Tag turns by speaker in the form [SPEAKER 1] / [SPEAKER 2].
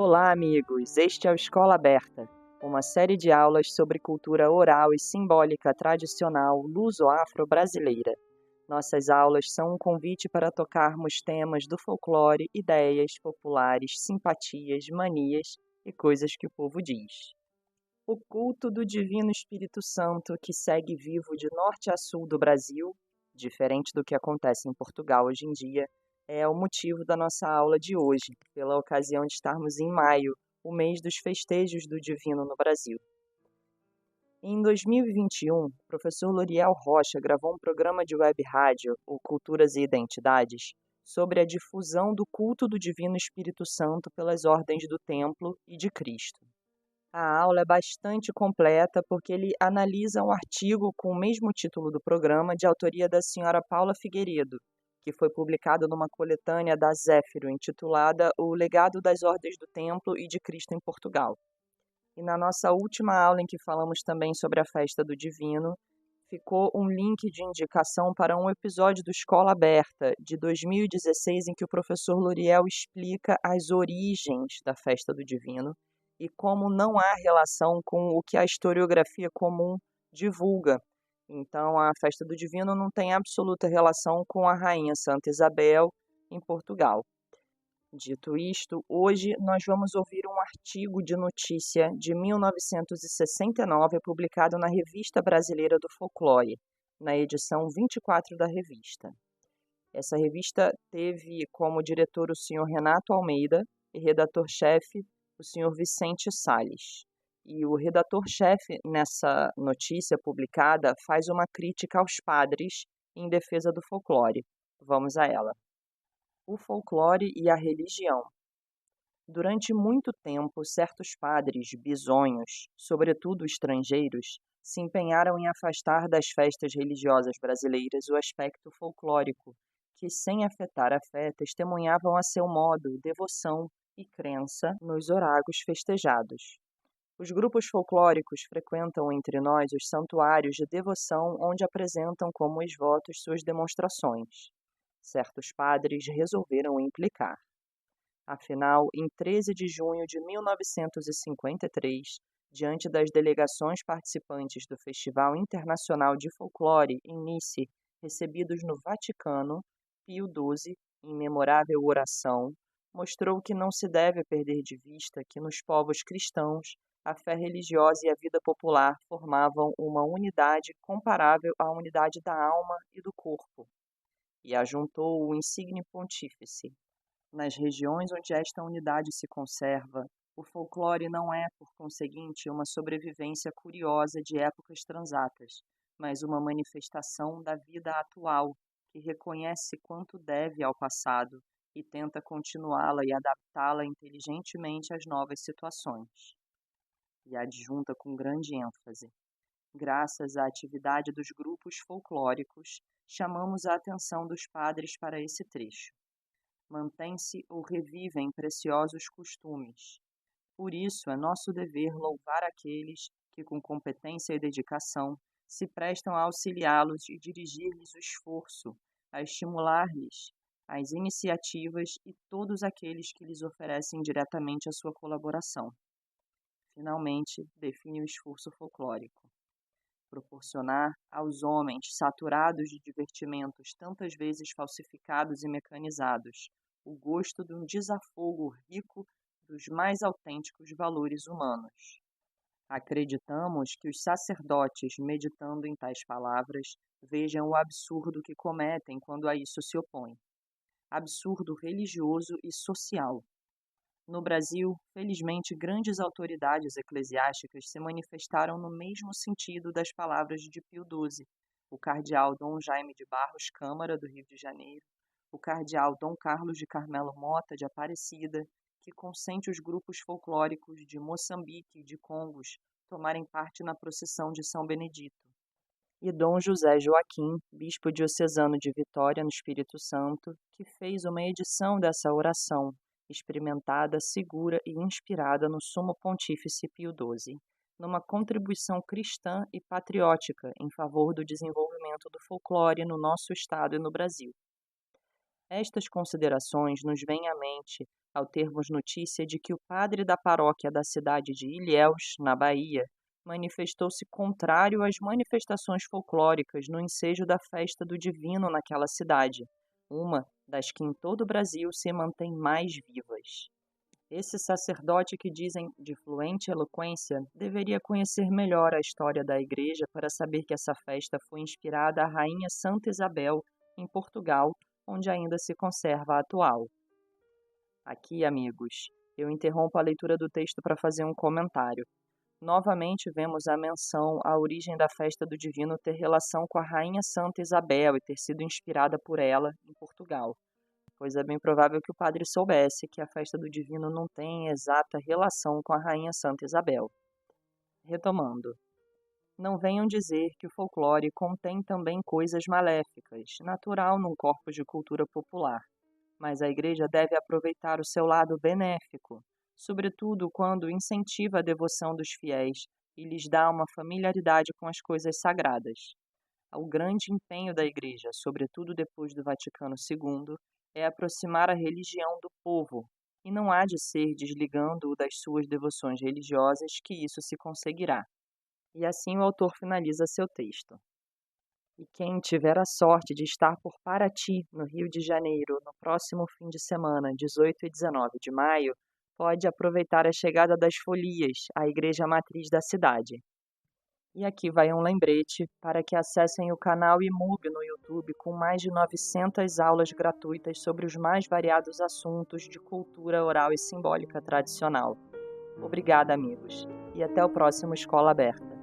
[SPEAKER 1] Olá, amigos! Este é o Escola Aberta, uma série de aulas sobre cultura oral e simbólica tradicional luso-afro-brasileira. Nossas aulas são um convite para tocarmos temas do folclore, ideias populares, simpatias, manias e coisas que o povo diz. O culto do Divino Espírito Santo, que segue vivo de norte a sul do Brasil, diferente do que acontece em Portugal hoje em dia, é o motivo da nossa aula de hoje, pela ocasião de estarmos em maio, o mês dos festejos do Divino no Brasil. Em 2021, o professor Loriel Rocha gravou um programa de web rádio, o Culturas e Identidades, sobre a difusão do culto do Divino Espírito Santo pelas ordens do Templo e de Cristo. A aula é bastante completa porque ele analisa um artigo com o mesmo título do programa, de autoria da senhora Paula Figueiredo, que foi publicado numa coletânea da Zéfiro, intitulada O Legado das Ordens do Templo e de Cristo em Portugal. E na nossa última aula, em que falamos também sobre a festa do Divino, ficou um link de indicação para um episódio do Escola Aberta, de 2016, em que o professor Loriel explica as origens da festa do Divino e como não há relação com o que a historiografia comum divulga. Então, a festa do Divino não tem absoluta relação com a Rainha Santa Isabel em Portugal. Dito isto, hoje nós vamos ouvir um artigo de notícia de 1969, publicado na Revista Brasileira do Folclore, na edição 24 da revista. Essa revista teve como diretor o senhor Renato Almeida e redator-chefe o senhor Vicente Salles. E o redator-chefe nessa notícia publicada faz uma crítica aos padres em defesa do folclore. Vamos a ela. O folclore e a religião. Durante muito tempo, certos padres bisonhos, sobretudo estrangeiros, se empenharam em afastar das festas religiosas brasileiras o aspecto folclórico, que, sem afetar a fé, testemunhavam a seu modo devoção e crença nos oragos festejados. Os grupos folclóricos frequentam entre nós os santuários de devoção onde apresentam como ex-votos suas demonstrações. Certos padres resolveram implicar. Afinal, em 13 de junho de 1953, diante das delegações participantes do Festival Internacional de Folclore em Nice, recebidos no Vaticano, Pio XII, em memorável oração, mostrou que não se deve perder de vista que nos povos cristãos a fé religiosa e a vida popular formavam uma unidade comparável à unidade da alma e do corpo, e ajuntou o insigne pontífice. Nas regiões onde esta unidade se conserva, o folclore não é, por conseguinte, uma sobrevivência curiosa de épocas transatas, mas uma manifestação da vida atual, que reconhece quanto deve ao passado e tenta continuá-la e adaptá-la inteligentemente às novas situações. E adjunta com grande ênfase. Graças à atividade dos grupos folclóricos, chamamos a atenção dos padres para esse trecho. Mantém-se ou revivem preciosos costumes. Por isso, é nosso dever louvar aqueles que, com competência e dedicação, se prestam a auxiliá-los e dirigir-lhes o esforço, a estimular-lhes as iniciativas e todos aqueles que lhes oferecem diretamente a sua colaboração. Finalmente, define o esforço folclórico. Proporcionar aos homens saturados de divertimentos tantas vezes falsificados e mecanizados o gosto de um desafogo rico dos mais autênticos valores humanos. Acreditamos que os sacerdotes, meditando em tais palavras, vejam o absurdo que cometem quando a isso se opõem. Absurdo religioso e social. No Brasil, felizmente, grandes autoridades eclesiásticas se manifestaram no mesmo sentido das palavras de Pio XII, o cardeal Dom Jaime de Barros Câmara, do Rio de Janeiro, o cardeal Dom Carlos de Carmelo Mota, de Aparecida, que consente os grupos folclóricos de Moçambique e de Congos tomarem parte na procissão de São Benedito, e Dom José Joaquim, bispo diocesano de Vitória, no Espírito Santo, que fez uma edição dessa oração, experimentada, segura e inspirada no Sumo Pontífice Pio XII, numa contribuição cristã e patriótica em favor do desenvolvimento do folclore no nosso estado e no Brasil. Estas considerações nos vêm à mente ao termos notícia de que o padre da paróquia da cidade de Ilhéus, na Bahia, manifestou-se contrário às manifestações folclóricas no ensejo da festa do Divino naquela cidade, uma das que em todo o Brasil se mantém mais vivas. Esse sacerdote que dizem de fluente eloquência deveria conhecer melhor a história da Igreja para saber que essa festa foi inspirada à Rainha Santa Isabel, em Portugal, onde ainda se conserva a atual. Aqui, amigos, eu interrompo a leitura do texto para fazer um comentário. Novamente vemos a menção à origem da festa do Divino ter relação com a Rainha Santa Isabel e ter sido inspirada por ela em Portugal, pois é bem provável que o padre soubesse que a festa do Divino não tem exata relação com a Rainha Santa Isabel. Retomando. Não venham dizer que o folclore contém também coisas maléficas, natural num corpo de cultura popular, mas a Igreja deve aproveitar o seu lado benéfico, sobretudo quando incentiva a devoção dos fiéis e lhes dá uma familiaridade com as coisas sagradas. O grande empenho da Igreja, sobretudo depois do Vaticano II, é aproximar a religião do povo, e não há de ser desligando-o das suas devoções religiosas que isso se conseguirá. E assim o autor finaliza seu texto. E quem tiver a sorte de estar por Paraty, no Rio de Janeiro, no próximo fim de semana, 18 e 19 de maio, pode aproveitar a chegada das folias à igreja matriz da cidade. E aqui vai um lembrete para que acessem o canal IMUB no YouTube com mais de 900 aulas gratuitas sobre os mais variados assuntos de cultura oral e simbólica tradicional. Obrigada, amigos, e até o próximo Escola Aberta.